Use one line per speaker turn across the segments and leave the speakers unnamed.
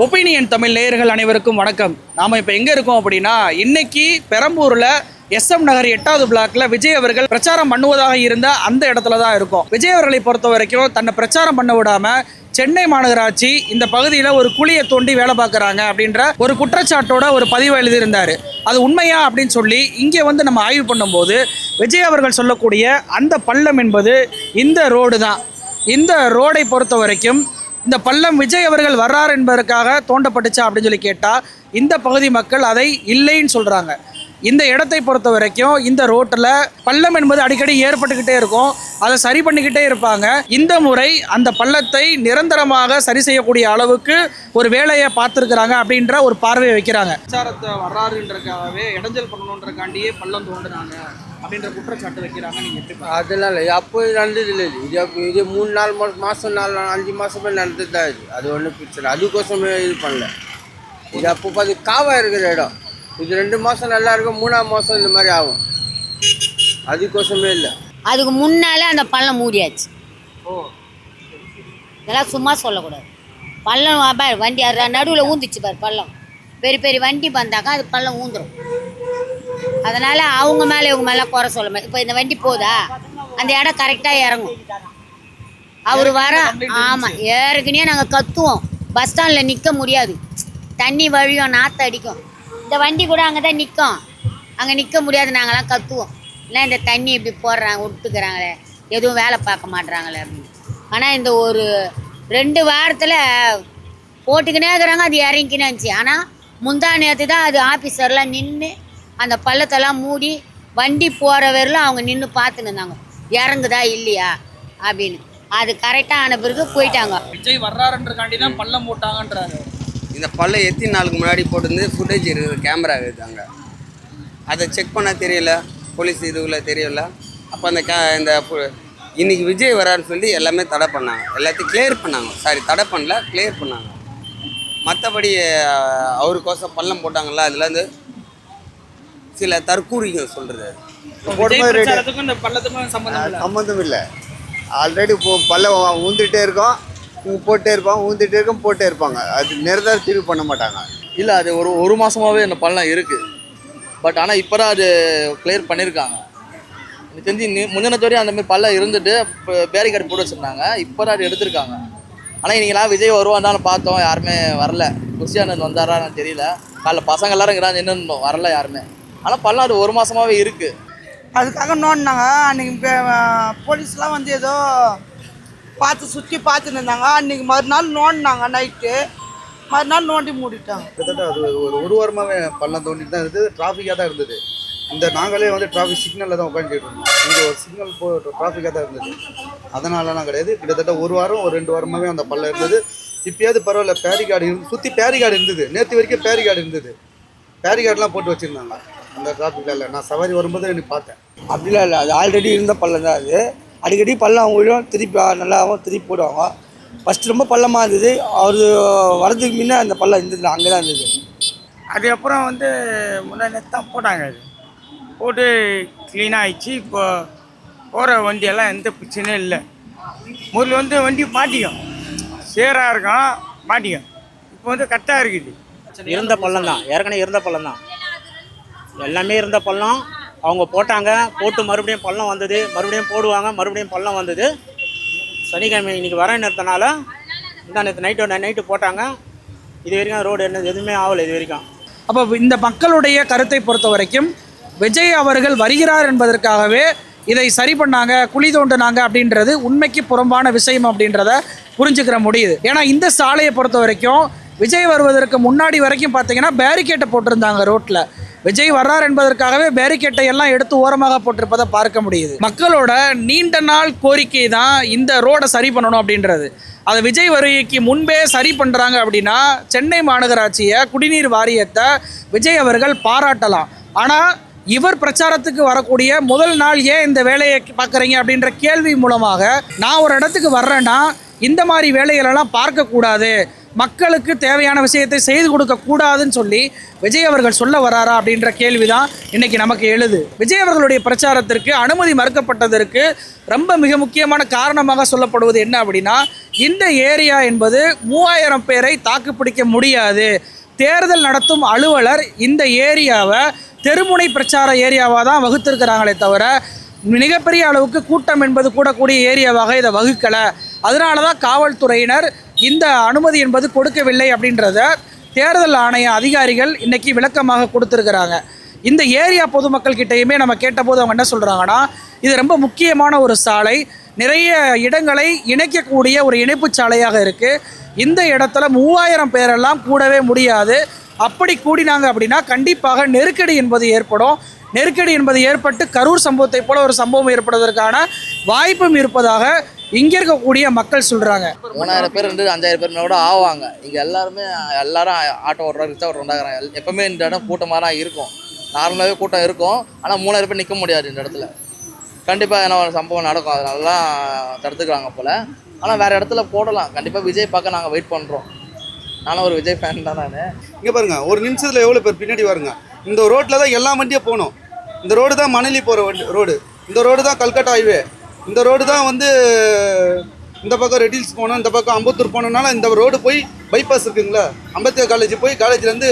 Opinion Tamil நேயர்கள் அனைவருக்கும் வணக்கம். நாம் இப்போ எங்கே இருக்கோம் அப்படின்னா, இன்னைக்கு பெரம்பூரில் SM நகர் 8வது பிளாக்ல விஜய் அவர்கள் பிரச்சாரம் பண்ணுவதாக இருந்த அந்த இடத்துல தான் இருக்கும். விஜய் அவர்களை பொறுத்த வரைக்கும் தன்னை பிரச்சாரம் பண்ண விடாம சென்னை மாநகராட்சி இந்த பகுதியில் ஒரு குழியை தோண்டி வேலை பார்க்குறாங்க அப்படின்ற ஒரு குற்றச்சாட்டோட ஒரு பதிவு எழுதியிருந்தார். அது உண்மையா அப்படின்னு சொல்லி இங்கே வந்து நம்ம ஆய்வு பண்ணும்போது விஜய் அவர்கள் சொல்லக்கூடிய அந்த பள்ளம் என்பது இந்த ரோடு தான். இந்த ரோடை பொறுத்த வரைக்கும் இந்த பள்ளம் விஜய் அவர்கள் வர்றார் என்பதற்காக தோண்டப்பட்டுச்சா அப்படின்னு சொல்லி கேட்டால் இந்த பகுதி மக்கள் அதை இல்லைன்னு சொல்கிறாங்க. இந்த இடத்தை பொறுத்த வரைக்கும் இந்த ரோட்டில் பள்ளம் என்பது அடிக்கடி ஏற்பட்டுக்கிட்டே இருக்கும், அதை சரி பண்ணிக்கிட்டே இருப்பாங்க. இந்த முறை அந்த பள்ளத்தை நிரந்தரமாக சரி செய்யக்கூடிய அளவுக்கு ஒரு வேலையை பார்த்துருக்குறாங்க அப்படின்ற ஒரு பார்வையை வைக்கிறாங்க. பிரச்சாரத்தை வர்றாருன்றக்காகவே இடைஞ்சல் பண்ணணுன்றக்காண்டியே பள்ளம் தோண்டுறாங்க அப்படின்ற குற்றச்சாட்டு வைக்கிறாங்க. நீங்கள் எப்படி?
அதெல்லாம் இல்லை, அப்போ நடந்தது இல்லை. இது 3-4 மாதம் 4-5 மாதமே நடந்தது தான். அது ஒன்றும் பிரச்சனை, அதுக்கோசமே இது பண்ணல. இது அப்போ பார்த்து காவாக இருக்கிற இடம். இது 2 மாதம் நல்லா இருக்கும், 3ஆம் மாதம் இந்த மாதிரி ஆகும். அதுக்கோசமே இல்லை.
அதுக்கு முன்னாலே அந்த பள்ளம் மூடியாச்சு. இதெல்லாம் சும்மா சொல்லக்கூடாது. பள்ளம் வண்டி நடுவில் ஊந்துச்சு பாரு. பள்ளம் பெரிய பெரிய வண்டி வந்தாக்கா அது பள்ளம் ஊந்துடும். அதனால் அவங்க மேலே இவங்க மேலே குறை சொல்ல. இப்போ இந்த வண்டி போதா, அந்த இடம் கரெக்டாக இறங்கும். அவர் வர ஆமாம் ஏற்கனவே நாங்கள் கத்துவோம். பஸ் ஸ்டாண்டில் நிற்க முடியாது, தண்ணி வழியும், நாற்று அடிக்கும். இந்த வண்டி கூட அங்கே தான் நிற்கும், அங்கே நிற்க முடியாது. நாங்கள்லாம் கத்துவோம், இல்லை இந்த தண்ணி இப்படி போடுறாங்க, விட்டுக்கிறாங்களே, எதுவும் வேலை பார்க்க மாட்டுறாங்களே அப்படின்னு. ஆனால் இந்த ஒரு 2 வாரத்தில் போட்டுக்கினே இருக்கிறாங்க, அது இறங்கிக்கினே இருந்துச்சு. ஆனால் முந்தா நேற்று தான் அது ஆஃபீஸர்லாம் நின்று அந்த பள்ளத்தெல்லாம் மூடி வண்டி போகிற வரையிலும் அவங்க நின்று பார்த்துன்னு இருந்தாங்க, இறங்குதா இல்லையா அப்படின்னு. அது கரெக்டாக ஆன பிறகு போயிட்டாங்க.
விஜய் வர்றாருன்றக்காண்டி தான் பள்ளம் போட்டாங்கன்றாரு.
இந்த பள்ளம் எத்தனை நாளுக்கு முன்னாடி போட்டு ஃபுட்டேஜ் இருக்குது, கேமரா இருக்குதாங்க. அதை செக் பண்ண தெரியல, போலீஸ் இதுவில் தெரியல. அப்போ அந்த இந்த இன்னைக்கு விஜய் வரான்னு சொல்லி எல்லாமே தடை பண்ணாங்க, எல்லாத்தையும் கிளியர் பண்ணாங்க. சாரி, தடை பண்ணல, கிளியர் பண்ணாங்க. மற்றபடி அவருக்கோசம் பள்ளம் போட்டாங்கல்ல, அதில் வந்து சில தற்கூறிகள் சொல்கிறது.
சம்மந்தம் இல்லை. ஆல்ரெடி இப்போ பள்ளம் ஊந்துகிட்டே இருக்கோம், போட்டே இருப்பாங்க, ஊந்துகிட்டே இருக்கும், போட்டே இருப்பாங்க. அது நிரந்தர தீர்வு பண்ண மாட்டாங்க.
இல்லை, அது ஒரு மாதமாகவே அந்த பள்ளம் இருக்குது. பட் ஆனால் இப்போ தான் அது கிளியர் பண்ணியிருக்காங்க. எனக்கு தெரிஞ்சு முந்தினத்து வரையும் அந்தமாதிரி பள்ளம் இருந்துட்டு இப்போ பேரிகார்டு போட்டு வச்சுருந்தாங்க. இப்போ தான் அது எடுத்திருக்காங்க. ஆனால் இன்றைக்கெல்லாம் விஜய் வருவாந்தாலும் பார்த்தோம், யாருமே வரல. குஷியானந்த் வந்தாரான்னு தெரியல. காலைல பசங்க எல்லாரும் இருக்கிறாங்க, இன்னும் வரல யாருமே. ஆனால் பள்ளம் அது 1 மாதமாகவே இருக்குது.
அதுக்காக நோண்டினாங்க. அன்றைக்கி போலீஸ்லாம் வந்து ஏதோ பார்த்து சுற்றி பார்த்துன்னு இருந்தாங்க. அன்றைக்கி மறுநாள் நோண்டினாங்க, நைட்டு மறுநாள் நோண்டி மூடிட்டாங்க.
கிட்டத்தட்ட அது ஒரு வாரமாகவே பள்ளம் தோண்டிட்டு தான் இருந்தது, டிராஃபிக்காக தான் இருந்தது. இந்த நாங்களே வந்து டிராஃபிக் சிக்னலில் தான் உட்காந்துட்டு இருந்தோம். இங்கே ஒரு சிக்னல் டிராஃபிக்காக தான் இருந்தது. அதனாலலாம் கிடையாது. கிட்டத்தட்ட 1 வாரம் 2 வாரமாகவே அந்த பள்ளம் இருந்தது. இப்போயாவது பரவாயில்ல, பேரிகார்டு சுற்றி பேரிகார்டு இருந்தது. நேற்று வரைக்கும் பேரிகார்டு இருந்தது. பேரிகார்டெலாம் போட்டு வச்சுருந்தாங்க அந்த டிராஃபிக்கில். இல்லை, நான் சவாரி வரும்போது எனக்கு பார்த்தேன்.
அப்படிலாம் இல்லை, அது ஆல்ரெடி இருந்த பள்ளம் தான். அது அடிக்கடி பள்ளம் அவங்களும் திருப்பி நல்லாவும் திருப்பி போடுவாங்க. ஃபஸ்ட்டு ரொம்ப பள்ளமாக இருந்தது. அவர் வரதுக்கு முன்னே அந்த பள்ளம் இருந்தது, அங்கே தான் இருந்தது.
அதுக்கப்புறம் வந்து முன்னாடி தான் போட்டாங்க. அது போட்டு க்ளீனாக ஆயிடுச்சு. இப்போ போகிற வண்டியெல்லாம் எந்த பிரச்சனையும் இல்லை. முதல்ல வந்து வண்டி மாட்டிக்கும், சேராக இருக்கும், மாட்டிக்கும். இப்போ வந்து கரெக்டாக இருக்குது.
இருந்த பள்ளம் தான், ஏற்கனவே இருந்த பள்ளம் தான், எல்லாமே இருந்த பள்ளம். அவங்க போட்டாங்க, போட்டு மறுபடியும் பள்ளம் வந்தது, மறுபடியும் போடுவாங்க, மறுபடியும் பள்ளம் வந்தது. சனிக்கிழமை இன்றைக்கி வர நேரத்தினால இந்த நேற்று நைட்டு போட்டாங்க. இது வரைக்கும் ரோடு என்ன எதுவுமே ஆகலை இது வரைக்கும்.
அப்போ இந்த மக்களுடைய கருத்தை பொறுத்த வரைக்கும் விஜய் அவர்கள் வருகிறார் என்பதற்காகவே இதை சரி பண்ணாங்க, குழி தோண்டினாங்க அப்படின்றது உண்மைக்கு புறம்பான விஷயம் அப்படின்றத புரிஞ்சுக்கிற முடியுது. ஏன்னா இந்த சாலையை பொறுத்த வரைக்கும் விஜய் வருவதற்கு முன்னாடி வரைக்கும் பார்த்தீங்கன்னா பேரிகேட்டை போட்டிருந்தாங்க ரோட்டில். விஜய் வர்றார் என்பதற்காகவே பேரிகேட்டை எல்லாம் எடுத்து ஓரமாக போட்டிருப்பதை பார்க்க முடியுது. மக்களோட நீண்ட நாள் கோரிக்கை தான் இந்த ரோடை சரி பண்ணணும் அப்படின்றது. அதை விஜய் வருகைக்கு முன்பே சரி பண்ணுறாங்க அப்படின்னா சென்னை மாநகராட்சியை, குடிநீர் வாரியத்தை விஜய் அவர்கள் பாராட்டலாம். ஆனால் இவர் பிரச்சாரத்துக்கு வரக்கூடிய முதல் நாள் ஏன் இந்த வேலையை பார்க்குறீங்க அப்படின்ற கேள்வி மூலமாக நான் ஒரு இடத்துக்கு வர்றேன்னா இந்த மாதிரி வேலைகளெல்லாம் பார்க்கக்கூடாது, மக்களுக்கு தேவையான விஷயத்தை செய்து கொடுக்க கூடாதுன்னு சொல்லி விஜய் அவர்கள் சொல்ல வராரா அப்படின்ற கேள்விதான் இன்னைக்கு நமக்கு எழுது. விஜய் அவர்களுடைய பிரச்சாரத்திற்கு அனுமதி மறுக்கப்பட்டதற்கு ரொம்ப மிக முக்கியமான காரணமாக சொல்லப்படுவது என்ன அப்படின்னா, இந்த ஏரியா என்பது 3000 பேரை தாக்குப்பிடிக்க முடியாது. தேர்தல் நடத்தும் அலுவலர் இந்த ஏரியாவை தெருமுனை பிரச்சார ஏரியாவாக தான் வகுத்திருக்கிறாங்களே தவிர மிகப்பெரிய அளவுக்கு கூட்டம் என்பது கூடக்கூடிய ஏரியாவாக இதை வகுக்கலை. அதனால தான் காவல்துறையினர் இந்த அனுமதி என்பது கொடுக்கவில்லை அப்படின்றத தேர்தல் ஆணைய அதிகாரிகள் இன்னைக்கு விளக்கமாக கொடுத்துருக்குறாங்க. இந்த ஏரியா பொதுமக்கள் கிட்டையுமே நம்ம கேட்டபோது அவங்க என்ன சொல்கிறாங்கன்னா, இது ரொம்ப முக்கியமான ஒரு சாலை, நிறைய இடங்களை இணைக்கக்கூடிய ஒரு இணைப்பு சாலையாக இருக்குது. இந்த இடத்துல 3000 பேரெல்லாம் கூடவே முடியாது. அப்படி கூடினாங்க அப்படின்னா கண்டிப்பாக நெருக்கடி என்பது ஏற்படும். நெருக்கடி என்பது ஏற்பட்டு கரூர் சம்பவத்தை போல ஒரு சம்பவம் ஏற்படுவதற்கான வாய்ப்பும் இருப்பதாக இங்கே இருக்கக்கூடிய மக்கள் சொல்கிறாங்க.
3000 பேர் 5000 பேர் கூட ஆவாங்க. இங்கே எல்லாரும் ஆட்டோ ஓட்டுறோம், ரிக்ஷா ஓட்டுறாங்க. எப்பவுமே இந்த இடம் கூட்டமாக தான் இருக்கும். நார்மலாகவே கூட்டம் இருக்கும். ஆனால் 3000 பேர் நிற்க முடியாது இந்த இடத்துல. கண்டிப்பாக என்ன ஒரு சம்பவம் நடக்கும். அதனால தான் தடுத்துக்கிறாங்க போல். ஆனால் வேறு இடத்துல போடலாம். கண்டிப்பாக விஜய் பார்க்க நாங்கள் வெயிட் பண்ணுறோம். நானும் ஒரு விஜய் ஃபேன் தான். நான்
இங்கே பாருங்க, ஒரு நிமிஷத்தில் எவ்வளோ பேர் பின்னாடி வருங்க. இந்த ரோட்டில் தான் எல்லா வண்டியும் போகணும். இந்த ரோடு தான் மணலி போகிற ரோடு. இந்த ரோடு தான் கல்கட்டா ஹைவே. இந்த ரோடு தான் வந்து இந்த பக்கம் ரெட்டில்ஸ் போகணும், இந்த பக்கம் அம்பத்தூர் போகணுன்னால இந்த ரோடு போய் பைபாஸ் இருக்குங்களா, அம்பேத்கர் காலேஜ் போய் காலேஜ்லேருந்து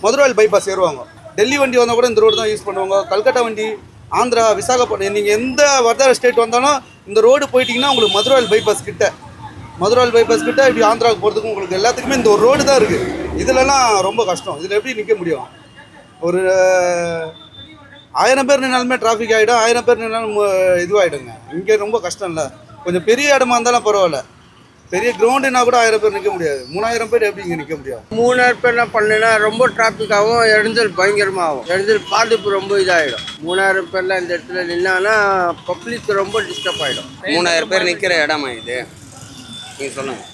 மதுரவாயில் பைபாஸ் ஏறுவாங்க. டெல்லி வண்டி வந்தால் கூட இந்த ரோடு தான் யூஸ் பண்ணுவாங்க. கல்கட்டா வண்டி, ஆந்திரா, விசாகப்பட்டினம், நீங்கள் எந்த வர்தார ஸ்டேட் வந்தாலும் இந்த ரோடு போயிட்டீங்கன்னா உங்களுக்கு மதுரவாயில் பைபாஸ் கிட்ட, மதுரவாயில் பைபாஸ் கிட்ட இப்படி ஆந்திராவுக்கு போகிறதுக்கும் உங்களுக்கு எல்லாத்துக்குமே இந்த ஒரு ரோடு தான் இருக்குது. இதிலலாம் ரொம்ப கஷ்டம். இதில் எப்படி நிற்க முடியும்? ஒரு 1000 பேர் நின்னாலுமே டிராஃபிக் ஆகிடும். 1000 பேர் நின்னாலும் இதுவாகிடுங்க. இங்கே ரொம்ப கஷ்டம் இல்லை. கொஞ்சம் பெரிய இடமா இருந்தாலும் பரவாயில்ல. பெரிய கிரவுண்டுனா கூட 1000 பேர் நிற்க முடியாது. 3000 பேர் எப்படி இங்கே நிற்க முடியும்?
3000 பேர் என்ன பண்ணுன்னா ரொம்ப டிராஃபிக் ஆகும், இடைஞ்சல் பயங்கரமாக ஆகும். இடைஞ்சல் பாதிப்பு ரொம்ப இதாகிடும். 3000 பேர்லாம் இந்த இடத்துல நின்னாங்கன்னா பப்ளிக் ரொம்ப டிஸ்டர்ப் ஆகிடும். 3000 பேர் நிற்கிற இடமா இது? நீங்கள் சொல்லுங்கள்,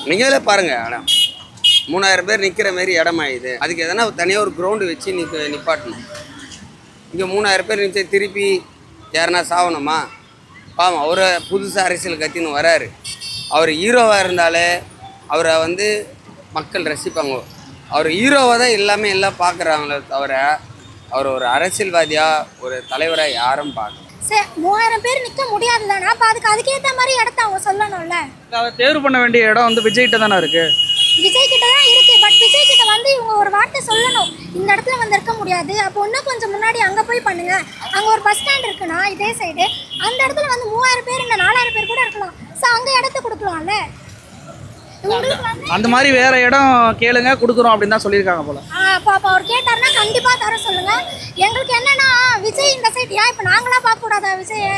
நீங்களே பாருங்கள். இடம் 3000 பேர் நிற்கிற மாரி இடமா இது? அதுக்கு எதனா தனியாக ஒரு கிரவுண்டு வச்சு நிப்பாட்டணும். இங்கே 3000 பேர் நிமிஷ திருப்பி யாருன்னா சாவணுமா? பாவம், அவரை புதுசாக அரசியல் கத்தின்னு வராரு. அவர் ஹீரோவாக இருந்தாலே அவரை வந்து மக்கள் ரசிப்பாங்க. அவர் ஹீரோவை தான் எல்லாமே எல்லாம் பார்க்குறாங்களே தவிர அவர் ஒரு அரசியல்வாதியாக ஒரு தலைவராக யாரும் பார்க்கல.
சரி, 3000 பேர் நிற்க முடியாது தானே? அப்போ அதுக்கேற்ற மாதிரி இடத்த அவங்க சொல்லணும்ல.
அதை தேர்வு பண்ண வேண்டிய இடம் வந்து விஜய்கிட்ட தானே இருக்குது.
விஜய் கிட்ட தான் இருக்கு. பட் விஜய் கிட்ட வந்து இவங்க ஒரு வார்த்தை சொல்லணும், இந்த இடத்துல வந்து இருக்க முடியாது, அப்போ இன்னும் கொஞ்சம் முன்னாடி அங்கே போய் பண்ணுங்க, அங்கே ஒரு பஸ் ஸ்டாண்ட் இருக்குன்னா இதே சைடு, அந்த இடத்துல வந்து 3000 பேர் இல்லை 4000 பேர் கூட இருக்கலாம். ஸோ அங்கே இடத்த கொடுக்கலாம்ல.
அந்த மாதிரி வேற இடம் கேளுங்க, கொடுக்குறோம் அப்படின்னு தான் சொல்லியிருக்காங்க போல.
அப்போ அவர் கேட்டாருன்னா கண்டிப்பாக தர சொல்லுங்க. எங்களுக்கு என்னன்னா விஜய் இந்த சைடு ஏன் இப்போ நாங்களாம் பார்க்கக்கூடாதா விஜயை?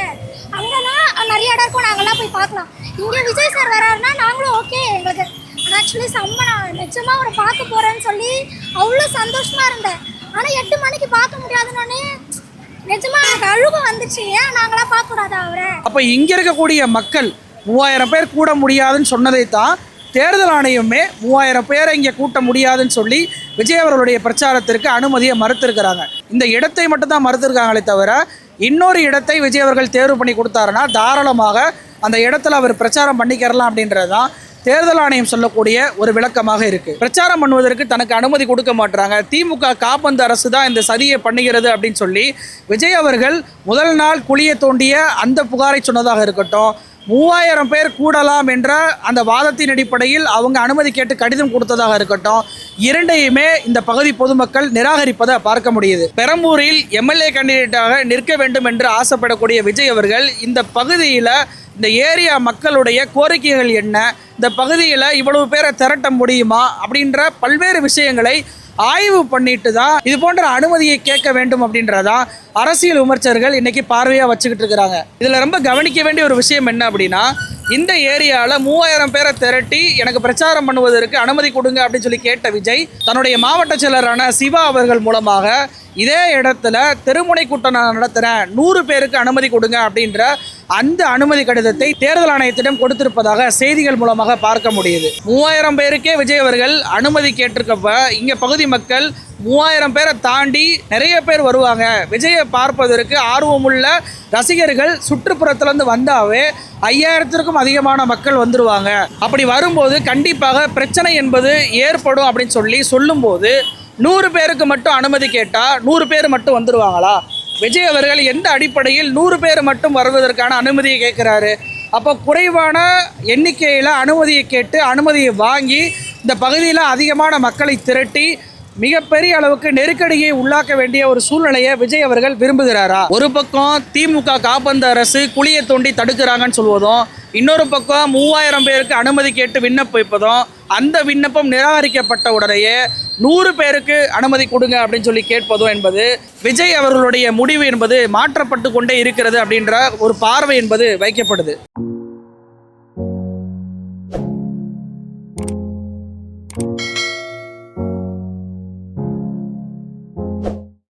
அங்கெல்லாம் நிறைய இடம் இருக்கும், நாங்களாம் போய் பார்க்கலாம். இங்கே விஜய் சார் வராருன்னா நாங்களும் ஓகே. எங்களுக்கு ஆக்சுவலி செம்ம, நான் நிஜமாக அவரை பார்க்க போகிறேன்னு சொல்லி அவ்வளோ சந்தோஷமாக இருந்தேன். ஆனால் 8 மணிக்கு பார்க்க முடியாதுன்னொன்னே நிஜமாக எனக்கு அழுகு வந்துச்சு. ஏன் நாங்களாம் பார்க்கக்கூடாதா அவரை?
அப்போ இங்கே இருக்கக்கூடிய மக்கள் 3000 பேர் கூட முடியாதுன்னு சொன்னதை தான் தேர்தல் ஆணையமே 3000 பேரை இங்கே கூட்ட முடியாதுன்னு சொல்லி விஜய் அவர்களுடைய பிரச்சாரத்திற்கு அனுமதியை மறுத்திருக்கிறாங்க. இந்த இடத்தை மட்டும் தான் மறுத்திருக்காங்களே தவிர இன்னொரு இடத்தை விஜய் அவர்கள் தேர்வு பண்ணி கொடுத்தாருன்னா தாராளமாக அந்த இடத்துல அவர் பிரச்சாரம் பண்ணிக்கிறலாம் அப்படின்றது தான் தேர்தல் ஆணையம் சொல்லக்கூடிய ஒரு விளக்கமாக இருக்குது. பிரச்சாரம் பண்ணுவதற்கு தனக்கு அனுமதி கொடுக்க மாட்டாங்க, திமுக காபந்து அரசு தான் இந்த சதியை பண்ணுகிறது அப்படின்னு சொல்லி விஜய் அவர்கள் முதல் நாள் குழியை தோண்டிய அந்த புகாரை சொன்னதாக இருக்கட்டும், 3000 பேர் கூடலாம் என்ற அந்த வாதத்தின் அடிப்படையில் அவங்க அனுமதி கேட்டு கடிதம் கொடுத்ததாக இருக்கட்டும், இரண்டையுமே இந்த பகுதி பொதுமக்கள் நிராகரிப்பதை பார்க்க முடியுது. பெரம்பூரில் எம்எல்ஏ கேண்டிடேட்டாக நிற்க வேண்டும் என்று ஆசைப்படக்கூடிய விஜய் அவர்கள் இந்த பகுதியில் இந்த ஏரியா மக்களுடைய கோரிக்கைகள் என்ன, இந்த பகுதியில் இவ்வளவு பேரை திரட்ட முடியுமா அப்படின்ற பல்வேறு விஷயங்களை ஆய்வு பண்ணிட்டு தான் இது போன்ற அனுமதியை கேட்க வேண்டும் அப்படின்றதா அரசியல் விமர்சகர்கள் இன்னைக்கு பார்வையாக வச்சுக்கிட்டு இருக்கிறாங்க. இதில் ரொம்ப கவனிக்க வேண்டிய ஒரு விஷயம் என்ன அப்படின்னா, இந்த ஏரியாவில் 3000 பேரை திரட்டி எனக்கு பிரச்சாரம் பண்ணுவதற்கு அனுமதி கொடுங்க அப்படின்னு சொல்லி கேட்ட விஜய் தன்னுடைய மாவட்ட செயலரான சிவா அவர்கள் மூலமாக இதே இடத்துல தெருமுனை கூட்டம் நான் நடத்துகிறேன், 100 பேருக்கு அனுமதி கொடுங்க அப்படின்ற அந்த அனுமதி கடிதத்தை தேர்தல் ஆணையத்திடம் கொடுத்திருப்பதாக செய்திகள் மூலமாக பார்க்க முடியுது. 3000 பேருக்கே விஜய் அவர்கள் அனுமதி கேட்டிருக்கப்ப இங்கே பகுதி மக்கள் 3000 பேரை தாண்டி நிறைய பேர் வருவாங்க. விஜயை பார்ப்பதற்கு ஆர்வமுள்ள ரசிகர்கள் சுற்றுப்புறத்துலேருந்து வந்தாவே 5000த்திற்கும் அதிகமான மக்கள் வந்துடுவாங்க. அப்படி வரும்போது கண்டிப்பாக பிரச்சனை என்பது ஏற்படும் அப்படின்னு சொல்லும்போது 100 பேருக்கு மட்டும் அனுமதி கேட்டால் 100 பேர் மட்டும் வந்துடுவாங்களா? விஜய் அவர்கள் எந்த அடிப்படையில் 100 பேர் மட்டும் வருவதற்கான அனுமதியை கேட்குறாரு? அப்போ குறைவான எண்ணிக்கையில் அனுமதியை கேட்டு அனுமதியை வாங்கி இந்த பகுதியில் அதிகமான மக்களை திரட்டி மிகப்பெரிய அளவுக்கு நெருக்கடியை உள்ளாக்க வேண்டிய ஒரு சூழ்நிலையை விஜய் அவர்கள் விரும்புகிறாரா? ஒரு பக்கம் திமுக காப்பந்த அரசு குழியை தோண்டி தடுக்கிறாங்கன்னு சொல்வதும், இன்னொரு பக்கம் 3000 பேருக்கு அனுமதி கேட்டு விண்ணப்பிப்பதும், அந்த விண்ணப்பம் நிராகரிக்கப்பட்ட உடனேயே 100 பேருக்கு அனுமதி கொடுங்க அப்படின்னு சொல்லி கேட்பதும் என்பது விஜய் அவர்களுடைய முடிவு என்பது மாற்றப்பட்டு கொண்டே இருக்கிறது அப்படின்ற ஒரு பார்வை என்பது வைக்கப்படுது.